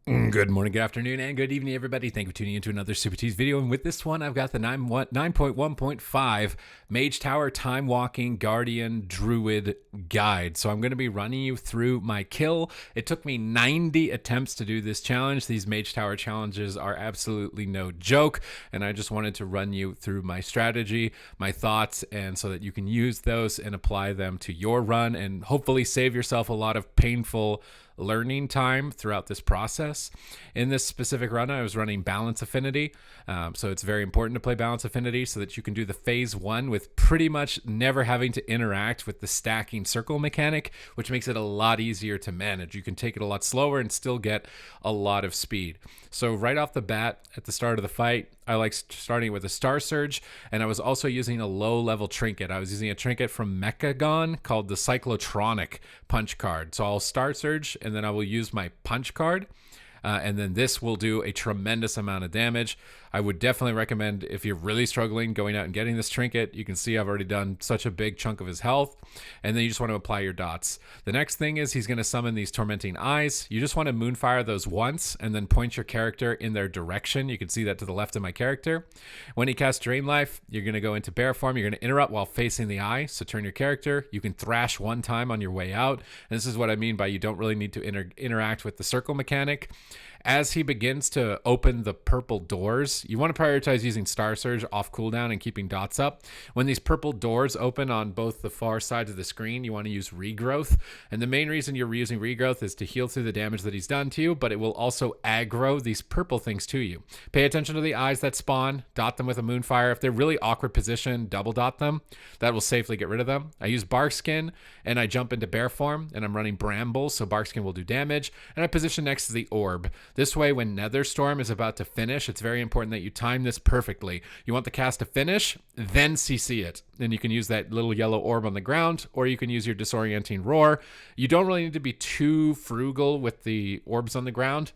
Good morning, good afternoon, and good evening, everybody. Thank you for tuning into another Supatease video. And with this one, I've got the 9.1.5 Mage Tower Time Walking Guardian Druid Guide. So I'm going to be running you through my kill. It took me 90 attempts to do this challenge. These Mage Tower challenges are absolutely no joke. And I just wanted to run you through my strategy, my thoughts, and so that you can use those and apply them to your run and hopefully save yourself a lot of painful learning time throughout this process. In this specific run, I was running Balance Affinity. So it's very important to play Balance Affinity so that you can do the phase one with pretty much never having to interact with the stacking circle mechanic, which makes it a lot easier to manage. You can take it a lot slower and still get a lot of speed. So right off the bat, at the start of the fight, I like starting with a Star Surge, and I was also using a low-level trinket. I was using a trinket from Mechagon called the Cyclotronic Punch card. So I'll Star Surge, and then I will use my Punch card. And then this will do a tremendous amount of damage. I would definitely recommend, if you're really struggling, going out and getting this trinket. You can see I've already done such a big chunk of his health. And then you just want to apply your dots. The next thing is he's going to summon these Tormenting Eyes. You just want to Moonfire those once and then point your character in their direction. You can see that to the left of my character. When he casts Drain Life, you're going to go into bear form. You're going to interrupt while facing the eye. So turn your character. You can thrash one time on your way out. And this is what I mean by you don't really need to interact with the circle mechanic. As he begins to open the purple doors, you want to prioritize using Star Surge off cooldown and keeping dots up. When these purple doors open on both the far sides of the screen, you want to use Regrowth. And the main reason you're using Regrowth is to heal through the damage that he's done to you, but it will also aggro these purple things to you. Pay attention to the eyes that spawn, dot them with a Moonfire. If they're really awkward position, double dot them. That will safely get rid of them. I use Barkskin, and I jump into bear form, and I'm running Brambles, so Barkskin will do damage. And I position next to the orb. This way, when Netherstorm is about to finish, it's very important that you time this perfectly. You want the cast to finish, then CC it. And you can use that little yellow orb on the ground, or you can use your Disorienting Roar. You don't really need to be too frugal with the orbs on the ground.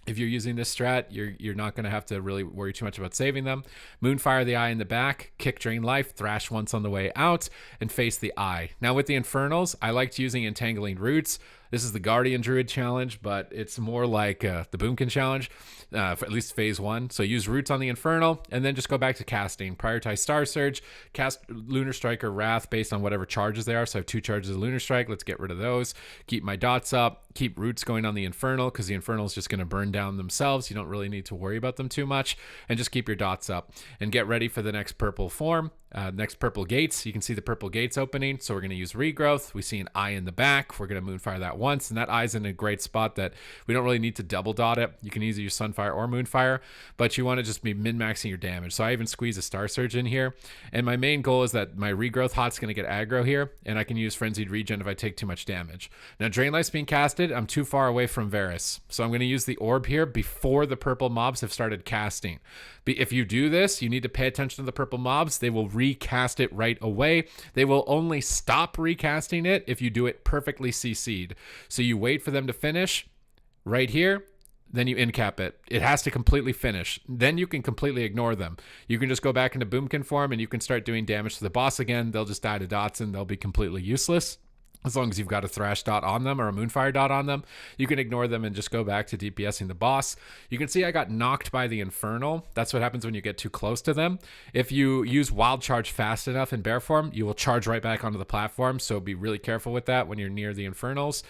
If you're using this strat, you're not going to have to really worry too much about saving them. Moonfire the eye in the back, kick Drain Life, thrash once on the way out, and face the eye. Now with the Infernals, I liked using Entangling Roots. This is the Guardian Druid challenge, but it's more like the Boomkin challenge, for at least phase one. So use Roots on the Infernal, and then just go back to casting. Prioritize Star Surge, cast Lunar Strike or Wrath based on whatever charges they are. So I have 2 charges of Lunar Strike. Let's get rid of those. Keep my dots up. Keep Roots going on the Infernal, because the Infernal is just going to burn down themselves. You don't really need to worry about them too much. And just keep your dots up. And get ready for the next purple form. Next purple gates. You can see the purple gates opening. So we're going to use Regrowth. We see an eye in the back. We're going to Moonfire that once. And that eye's in a great spot that we don't really need to double dot it. You can either use Sunfire or Moonfire, but you want to just be min-maxing your damage. So I even squeeze a Star Surge in here. And my main goal is that my Regrowth Hot's going to get aggro here, and I can use Frenzied Regen if I take too much damage. Now Drain Life's being casted. I'm too far away from Varus. So I'm going to use the orb here before the purple mobs have started casting. If you do this, you need to pay attention to the purple mobs. They will recast it right away. They will only stop recasting it if you do it perfectly CC'd. So you wait for them to finish right here, then you incap it. It has to completely finish. Then you can completely ignore them. You can just go back into Boomkin form and you can start doing damage to the boss again. They'll just die to dots and they'll be completely useless. As long as you've got a Thrash dot on them or a Moonfire dot on them, you can ignore them and just go back to DPSing the boss. You can see I got knocked by the Infernal. That's what happens when you get too close to them. If you use Wild Charge fast enough in bear form, you will charge right back onto the platform, so be really careful with that when you're near the Infernals.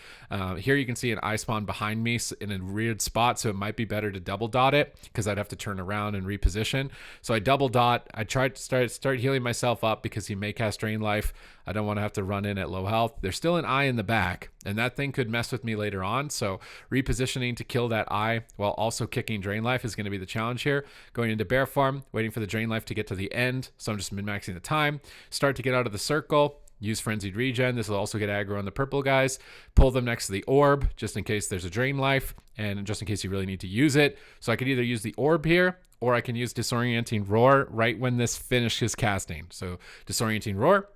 Here you can see an eye spawn behind me in a weird spot, so it might be better to double dot it, because I'd have to turn around and reposition. So I double dot. I tried to start healing myself up because he may cast Drain Life. I don't want to have to run in at low health. There's still an eye in the back, and that thing could mess with me later on. So repositioning to kill that eye while also kicking Drain Life is going to be the challenge here. Going into bear form, waiting for the Drain Life to get to the end. So I'm just min-maxing the time. Start to get out of the circle. Use Frenzied Regen. This will also get aggro on the purple guys. Pull them next to the orb, just in case there's a Drain Life, and just in case you really need to use it. So I could either use the orb here, or I can use Disorienting Roar right when this finishes casting. So Disorienting Roar.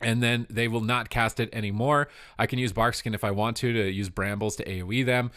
and then they will not cast it anymore. I can use Barkskin if I want to use Brambles to AoE them,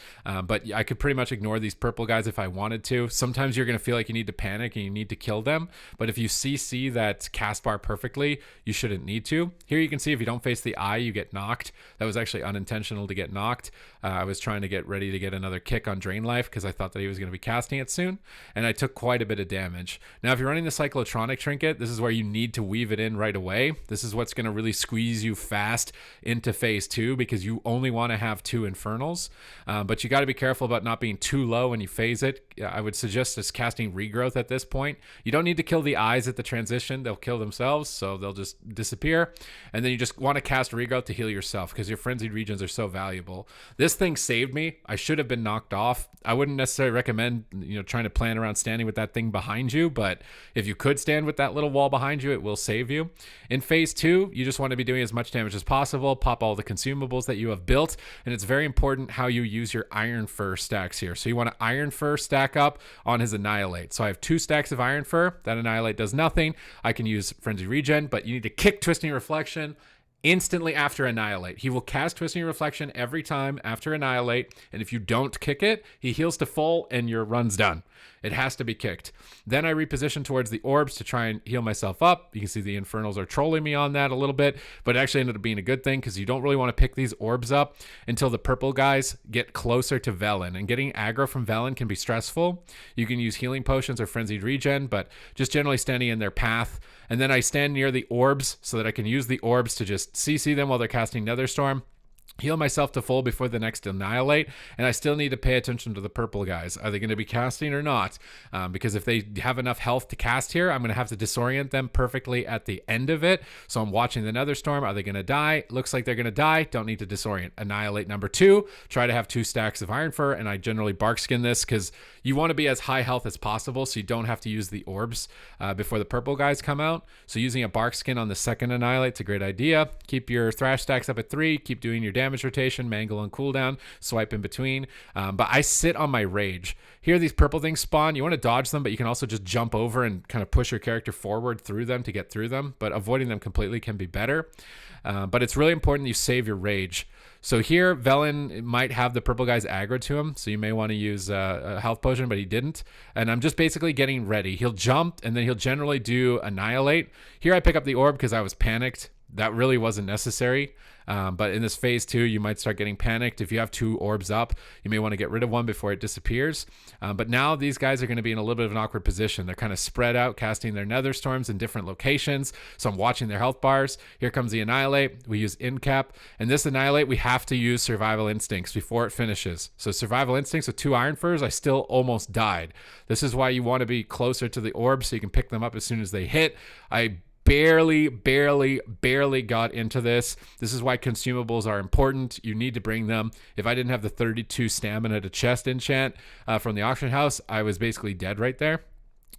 but I could pretty much ignore these purple guys if I wanted to. Sometimes you're going to feel like you need to panic and you need to kill them, but if you CC that cast bar perfectly, you shouldn't need to. Here you can see if you don't face the eye, you get knocked. That was actually unintentional to get knocked. I was trying to get ready to get another kick on Drain Life because I thought that he was going to be casting it soon, and I took quite a bit of damage. Now, if you're running the Cyclotronic Trinket, this is where you need to weave it in right away. This is what's going to really squeeze you fast into phase 2 because you only want to have 2 Infernals, but you got to be careful about not being too low when you phase it. I would suggest just casting Regrowth at this point. You don't need to kill the eyes at the transition. They'll kill themselves, so they'll just disappear, and then you just want to cast Regrowth to heal yourself because your Frenzied Regions are so valuable. This thing saved me. I should have been knocked off. I wouldn't necessarily recommend trying to plan around standing with that thing behind you, but if you could stand with that little wall behind you, it will save you. In phase 2, you just want to be doing as much damage as possible, pop all the consumables that you have built, and it's very important how you use your Iron Fur stacks here. So you want to Iron Fur stack up on his Annihilate. So I have 2 stacks of Iron Fur. That Annihilate does nothing. I can use Frenzy Regen, but you need to kick Twisting Reflection instantly after Annihilate. He will cast Twisting Reflection every time after Annihilate, and if you don't kick it, he heals to full and your run's done. It has to be kicked. Then I reposition towards the orbs to try and heal myself up. You can see the Infernals are trolling me on that a little bit, but it actually ended up being a good thing because you don't really want to pick these orbs up until the purple guys get closer to Velen, and getting aggro from Velen can be stressful. You can use healing potions or Frenzied Regen, but just generally standing in their path. And then I stand near the orbs so that I can use the orbs to just CC them while they're casting Netherstorm, heal myself to full before the next Annihilate, and I still need to pay attention to the purple guys. Are they going to be casting or not? Because if they have enough health to cast here, I'm going to have to disorient them perfectly at the end of it. So I'm watching the Netherstorm. Are they going to die? Looks like they're going to die. Don't need to disorient. Annihilate number 2. Try to have 2 stacks of Iron Fur, and I generally Barkskin this because you want to be as high health as possible so you don't have to use the orbs before the purple guys come out. So using a Barkskin on the second Annihilate is a great idea. Keep your Thrash stacks up at 3. Keep doing your damage rotation, mangle and cooldown, swipe in between. But I sit on my Rage. Here these purple things spawn. You want to dodge them, but you can also just jump over and kind of push your character forward through them to get through them. But avoiding them completely can be better. But it's really important you save your Rage. So here, Velen might have the purple guys aggro to him, so you may want to use a health potion, but he didn't. And I'm just basically getting ready. He'll jump, and then he'll generally do Annihilate. Here I pick up the orb because I was panicked. That really wasn't necessary. But in this phase 2, you might start getting panicked. If you have 2 orbs up, you may want to get rid of one before it disappears. But now these guys are going to be in a little bit of an awkward position. They're kind of spread out, casting their Netherstorms in different locations. So I'm watching their health bars. Here comes the Annihilate. We use Incap. And this Annihilate, we have to use Survival Instincts before it finishes. So Survival Instincts with 2 Iron Furs, I still almost died. This is why you want to be closer to the orbs so you can pick them up as soon as they hit. I barely got into this. This is why consumables are important. You need to bring them. If I didn't have the 32 stamina to chest enchant from the auction house, I was basically dead right there.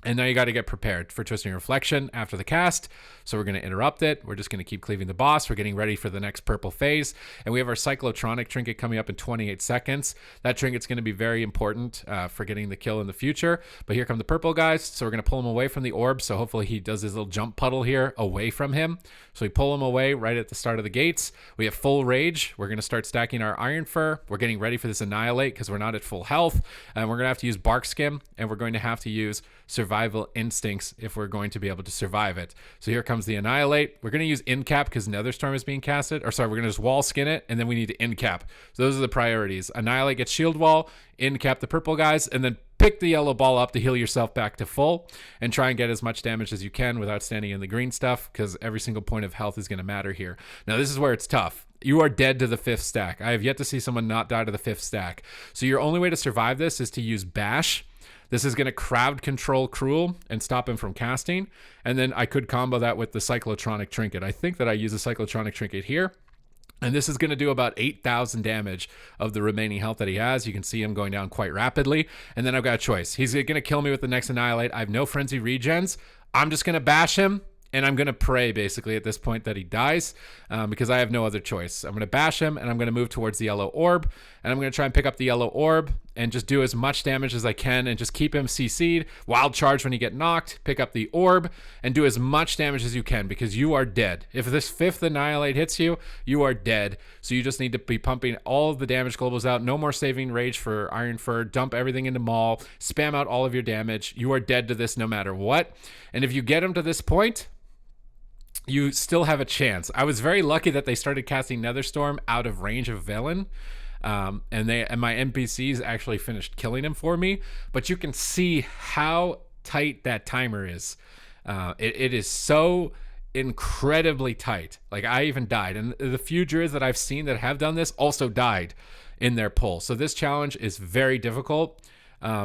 And now you got to get prepared for Twisting Reflection after the cast. So we're going to interrupt it. We're just going to keep cleaving the boss. We're getting ready for the next purple phase. And we have our Cyclotronic Trinket coming up in 28 seconds. That trinket's going to be very important for getting the kill in the future. But here come the purple guys. So we're going to pull him away from the orb. So hopefully he does his little jump puddle here away from him. So we pull him away right at the start of the gates. We have full Rage. We're going to start stacking our Iron Fur. We're getting ready for this Annihilate because we're not at full health. And we're going to have to use Barkskin. And we're going to have to use Survival Instincts if we're going to be able to survive it. So here comes the Annihilate. We're going to use Incap because Netherstorm is being casted. Or sorry, we're going to just Wall Skin it, and then we need to Incap. So those are the priorities. Annihilate gets Shield Wall, Incap the purple guys, and then pick the yellow ball up to heal yourself back to full and try and get as much damage as you can without standing in the green stuff because every single point of health is going to matter here. Now this is where it's tough. You are dead to the 5th stack. I have yet to see someone not die to the 5th stack. So your only way to survive this is to use Bash. This is going to crowd control Cruel and stop him from casting. And then I could combo that with the Cyclotronic Trinket. I think that I use a Cyclotronic Trinket here. And this is going to do about 8,000 damage of the remaining health that he has. You can see him going down quite rapidly. And then I've got a choice. He's going to kill me with the next Annihilate. I have no Frenzy Regens. I'm just going to bash him. And I'm going to pray, basically, at this point that he dies because I have no other choice. I'm going to bash him, and I'm going to move towards the yellow orb. and I'm going to try and pick up the yellow orb and just do as much damage as I can and just keep him CC'd. Wild charge when you get knocked, pick up the orb, and do as much damage as you can because you are dead. If this 5th Annihilate hits you, you are dead. So you just need to be pumping all of the damage globals out. No more saving rage for Iron Fur. Dump everything into Maul. Spam out all of your damage. You are dead to this no matter what. And if you get him to this point, you still have a chance. I was very lucky that they started casting Netherstorm out of range of Velen. And my NPCs actually finished killing him for me, but you can see how tight that timer is. It is so incredibly tight. Like, I even died, and the few druids that I've seen that have done this also died in their pull. So this challenge is very difficult.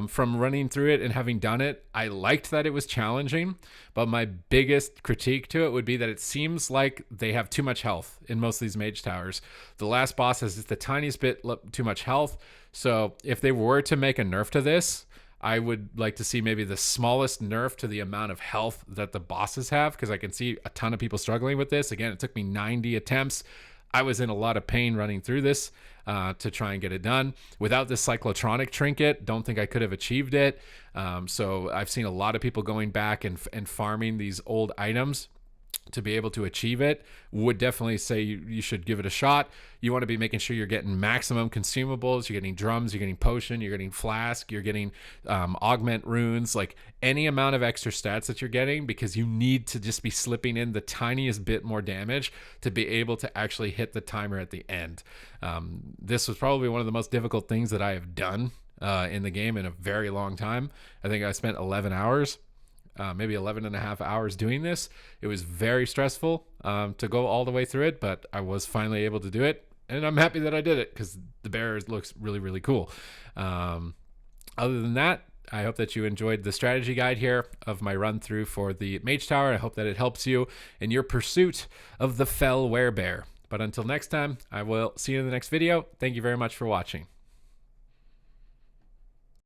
From running through it and having done it, I liked that it was challenging, but my biggest critique to it would be that it seems like they have too much health in most of these mage towers. The last boss has just the tiniest bit too much health, so if they were to make a nerf to this, I would like to see maybe the smallest nerf to the amount of health that the bosses have, because I can see a ton of people struggling with this. Again, it took me 90 attempts. I was in a lot of pain running through this to try and get it done. Without this cyclotronic trinket, don't think I could have achieved it. So I've seen a lot of people going back and farming these old items to be able to achieve it. Would definitely say you should give it a shot. You want to be making sure you're getting maximum consumables. You're getting drums, you're getting potion, you're getting flask, you're getting augment runes, like any amount of extra stats that you're getting, because you need to just be slipping in the tiniest bit more damage to be able to actually hit the timer at the end. This was probably one of the most difficult things that I have done in the game in a very long time. I think I spent 11 hours. Maybe 11 and a half hours doing this. It was very stressful to go all the way through it, but I was finally able to do it, and I'm happy that I did it because the bear looks really, really cool. Other than that, I hope that you enjoyed the strategy guide here of my run through for the Mage Tower. I hope that it helps you in your pursuit of the fell werebear. But until next time, I will see you in the next video. Thank you very much for watching.